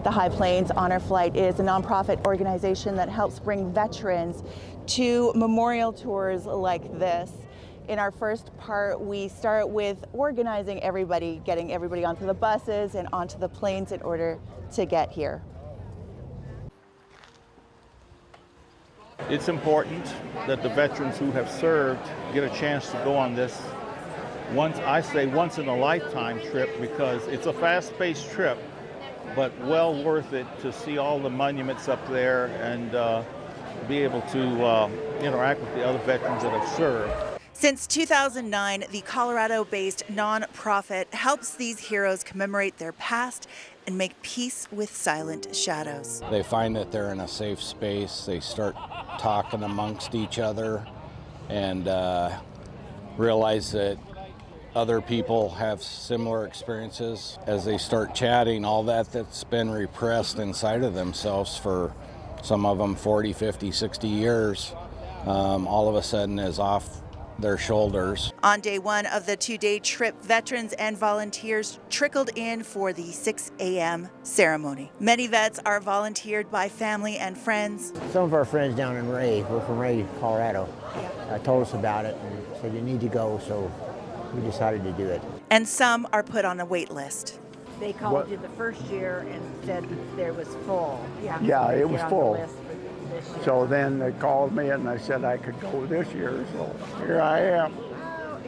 The High Plains Honor Flight is a nonprofit organization that helps bring veterans to memorial tours like this. In our first part, we start with organizing everybody, getting everybody onto the buses and onto the planes in order to get here. It's important that the veterans who have served get a chance to go on this once in a lifetime trip, because it's a fast-paced trip, but well worth it to see all the monuments up there and be able to interact with the other veterans that have served. Since 2009, the Colorado-based nonprofit helps these heroes commemorate their past and make peace with silent shadows. They find that they're in a safe space. They start talking amongst each other and realize that other people have similar experiences. As they start chatting, all that's been repressed inside of themselves for some of them 40, 50, 60 years, all of a sudden is off their shoulders. On day one of the two-day trip, veterans and volunteers trickled in for the 6 a.m. ceremony. Many vets are volunteered by family and friends. Some of our friends down in Ray, we're from Ray, Colorado, told us about it and said you need to go, so we decided to do it. And some are put on a wait list. They called you the first year and said that there was full. Yeah, it was full. So then they called me and I said I could go this year, so here I am.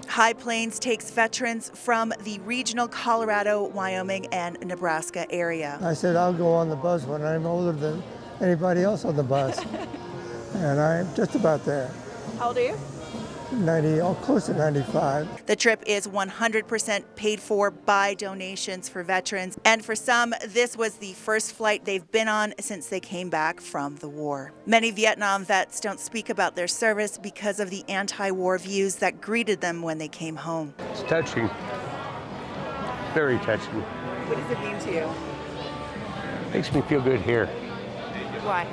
High Plains takes veterans from the regional Colorado, Wyoming, and Nebraska area. I said I'll go on the bus when I'm older than anybody else on the bus. And I'm just about there. How old are you? 90, close to 95. The trip is 100% paid for by donations for veterans, and for some, this was the first flight they've been on since they came back from the war. Many Vietnam vets don't speak about their service because of the anti-war views that greeted them when they came home. It's touching, very touching. What does it mean to you? Makes me feel good here. Why?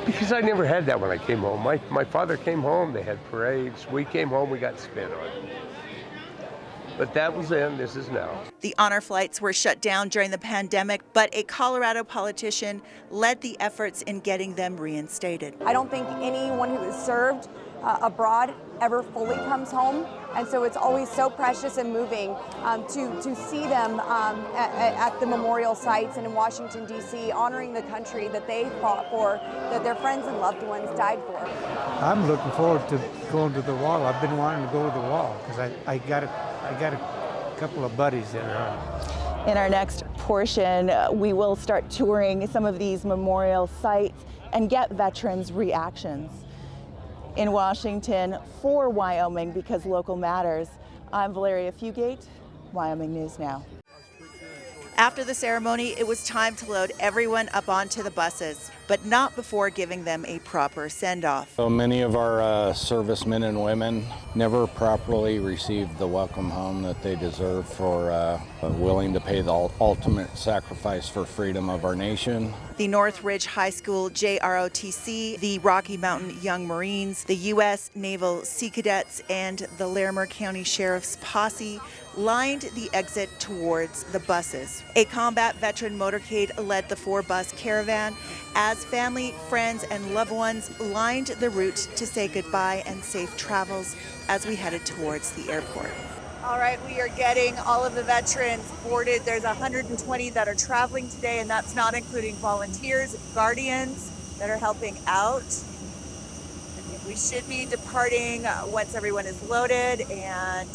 Because I never had that when I came home. My father came home, they had parades. We came home, we got spit on. But that was then, this is now. The honor flights were shut down during the pandemic, but a Colorado politician led the efforts in getting them reinstated. I don't think anyone who has served abroad ever fully comes home, and so it's always so precious and moving to see them at the memorial sites and in Washington, D.C., honoring the country that they fought for, that their friends and loved ones died for. I'm looking forward to going to the wall. I've been wanting to go to the wall because I got a couple of buddies there. In our next portion, we will start touring some of these memorial sites and get veterans' reactions. In Washington, for Wyoming, because local matters, I'm Valeria Fugate, Wyoming News Now. After the ceremony, it was time to load everyone up onto the buses, but not before giving them a proper send-off. So many of our servicemen and women never properly received the welcome home that they deserve for willing to pay the ultimate sacrifice for freedom of our nation. The Northridge High School JROTC, the Rocky Mountain Young Marines, the U.S. Naval Sea Cadets, and the Larimer County Sheriff's Posse lined the exit towards the buses. A combat veteran motorcade led the 4-bus caravan as family, friends, and loved ones lined the route to say goodbye and safe travels as we headed towards the airport. All right, we are getting all of the veterans boarded. There's 120 that are traveling today, and that's not including volunteers, guardians that are helping out. We should be departing once everyone is loaded, and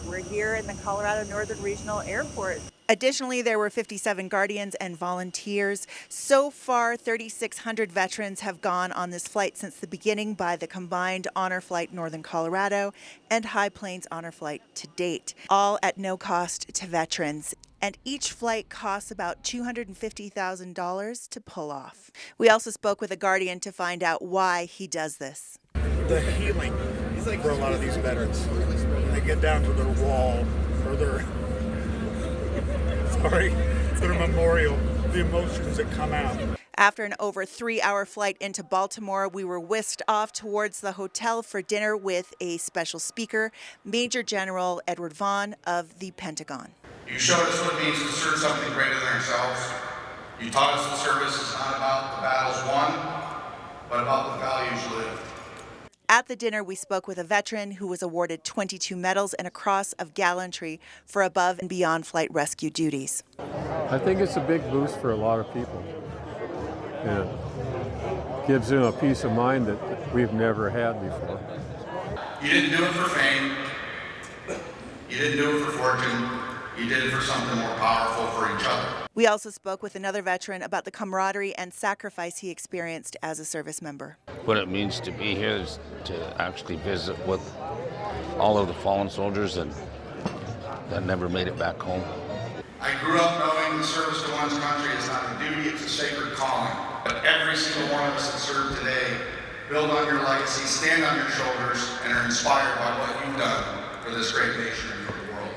we're here in the Colorado Northern Regional Airport. Additionally, there were 57 guardians and volunteers. So far, 3,600 veterans have gone on this flight since the beginning by the combined Honor Flight Northern Colorado and High Plains Honor Flight to date, all at no cost to veterans. And each flight costs about $250,000 to pull off. We also spoke with a guardian to find out why he does this. The healing for a lot of these veterans. When they get down to their wall or their memorial, the emotions that come out. After an over 3-hour flight into Baltimore, we were whisked off towards the hotel for dinner with a special speaker, Major General Edward Vaughn of the Pentagon. You showed us what it means to serve something greater than ourselves, You taught us that service is not about the battles won, but about the values lived. At the dinner, we spoke with a veteran who was awarded 22 medals and a Cross of Gallantry for above and beyond flight rescue duties. I think it's a big boost for a lot of people. It gives them a peace of mind that we've never had before. You didn't do it for fame. You didn't do it for fortune. You did it for something more powerful for each other. We also spoke with another veteran about the camaraderie and sacrifice he experienced as a service member. What it means to be here is to actually visit with all of the fallen soldiers that never made it back home. I grew up knowing the service to one's country is not a duty, it's a sacred calling. But every single one of us that serve today build on your legacy, stand on your shoulders, and are inspired by what you've done for this great nation and for the world.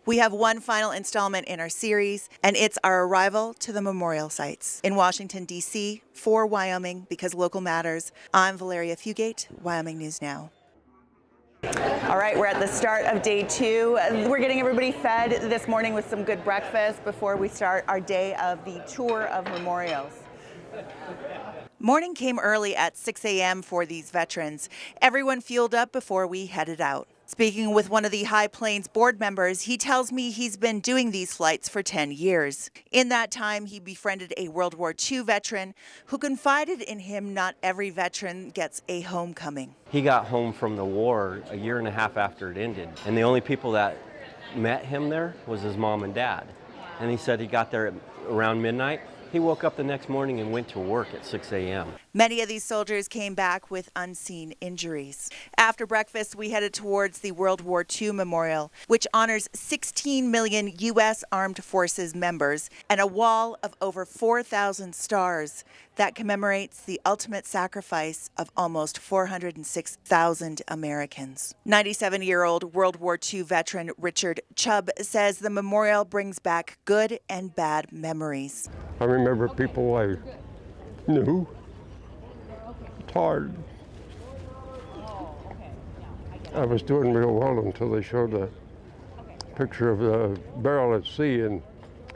We have one final installment in our series, and it's our arrival to the memorial sites. In Washington, D.C., for Wyoming, because local matters, I'm Valeria Fugate, Wyoming News Now. All right, we're at the start of day 2. We're getting everybody fed this morning with some good breakfast before we start our day of the tour of memorials. Morning came early at 6 a.m. for these veterans. Everyone fueled up before we headed out. Speaking with one of the High Plains board members, he tells me he's been doing these flights for 10 years. In that time, he befriended a World War II veteran who confided in him not every veteran gets a homecoming. He got home from the war a year and a half after it ended, and the only people that met him there was his mom and dad. And he said he got there at around midnight. He woke up the next morning and went to work at 6 a.m. Many of these soldiers came back with unseen injuries. After breakfast, we headed towards the World War II Memorial, which honors 16 million U.S. Armed Forces members and a wall of over 4,000 stars that commemorates the ultimate sacrifice of almost 406,000 Americans. 97-year-old World War II veteran Richard Chubb says the memorial brings back good and bad memories. I remember people I knew. It's hard. I was doing real well until they showed a picture of the barrel at sea, and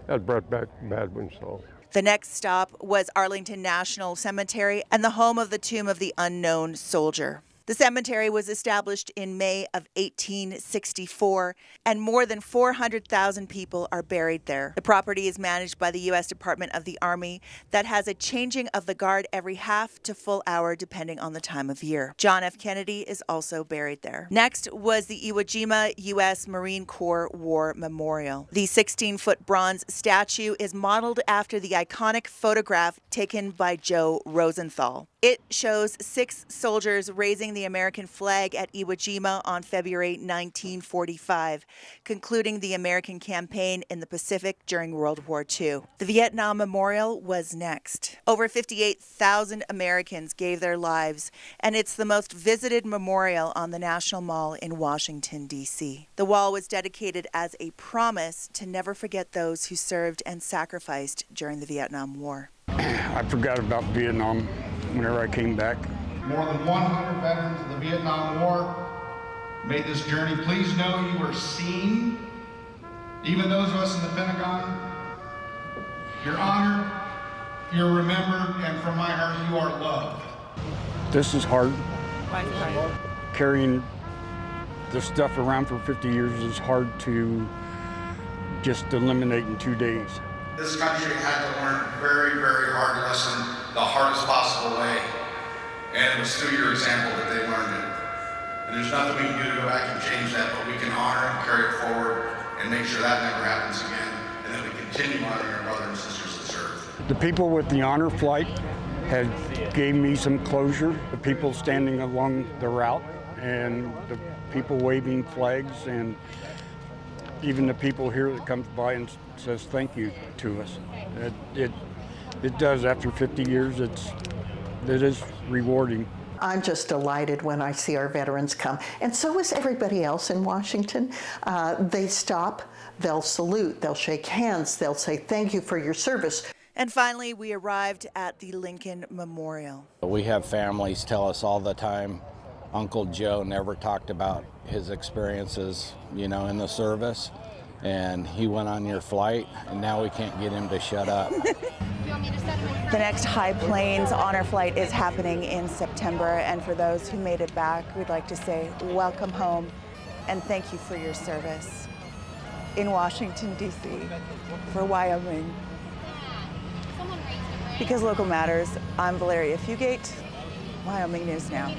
that brought back bad ones. So. The next stop was Arlington National Cemetery and the home of the Tomb of the Unknown Soldier. The cemetery was established in May of 1864, and more than 400,000 people are buried there. The property is managed by the U.S. Department of the Army that has a changing of the guard every half to full hour depending on the time of year. John F. Kennedy is also buried there. Next was the Iwo Jima U.S. Marine Corps War Memorial. The 16-foot bronze statue is modeled after the iconic photograph taken by Joe Rosenthal. It shows 6 soldiers raising the American flag at Iwo Jima on February 1945, concluding the American campaign in the Pacific during World War II. The Vietnam Memorial was next. Over 58,000 Americans gave their lives, and it's the most visited memorial on the National Mall in Washington, D.C. The wall was dedicated as a promise to never forget those who served and sacrificed during the Vietnam War. I forgot about Vietnam whenever I came back. More than 100 veterans of the Vietnam War made this journey. Please know you are seen. Even those of us in the Pentagon, you're honored, you're remembered, and from my heart, you are loved. This is hard. Carrying the stuff around for 50 years is hard to just eliminate in 2 days. This country had to learn a very, very hard lesson the hardest possible way. And it was through your example that they learned it. And there's nothing we can do to go back and change that, but we can honor and carry it forward and make sure that never happens again. And that we continue honoring our brothers and sisters that serve. The people with the honor flight had gave me some closure. The people standing along the route and the people waving flags, and even the people here that comes by and says thank you to us. It does. After 50 years, it is rewarding. I'm just delighted when I see our veterans come, and so is everybody else in Washington. They stop, they'll salute, they'll shake hands, they'll say thank you for your service. And finally, we arrived at the Lincoln Memorial. We have families tell us all the time, Uncle Joe never talked about his experiences, in the service. and he went on your flight, and now we can't get him to shut up. The next High Plains honor flight is happening in September, and for those who made it back, we'd like to say welcome home and thank you for your service in Washington, D.C., for Wyoming. Because local matters, I'm Valeria Fugate, Wyoming News Now.